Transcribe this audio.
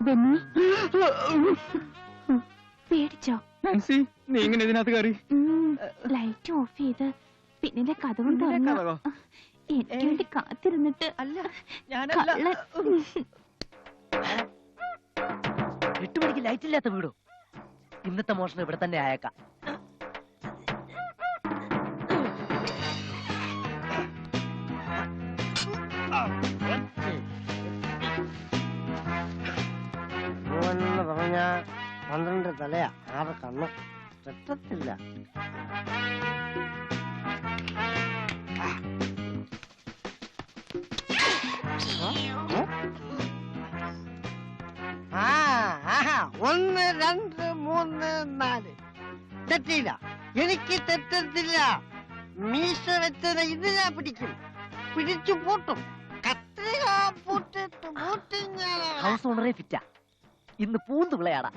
Benny പേടിച്ചോ? Nancy, നീ ഇങ്ങനെ ഇതിനകത്ത് കയറി? ലൈറ്റ് ഓഫ് ചെയ്ത് പിന്നെ കഥവും തുറന്നു എനിക്ക് വേണ്ടി കാത്തിരുന്നിട്ട്. അല്ല, ഞാനല്ല. 8 മണിക്ക് ലൈറ്റ് ഇല്ലാത്ത വീടോ? ഇന്നത്തെ മോഷണം ഇവിടെ തന്നെ ആയേക്കാം. പറഞ്ഞ 12 തലയാ, 6 കണ്ണ് തെറ്റത്തില്ല. ആ 1 2 3 4 തെറ്റില്ല. എനിക്ക് തെറ്റത്തില്ല. മീശ വെച്ചത് ഇത് ഞാൻ പിടിക്കും, പിടിച്ചു പൂട്ടും. കത്രിക പൂട്ടിട്ട് പൂട്ടി ഞാൻ. ഹൗസ് ഓണറെ ഫിറ്റാ. ഇന്ന് പൂന്ത് വിളയാടാ.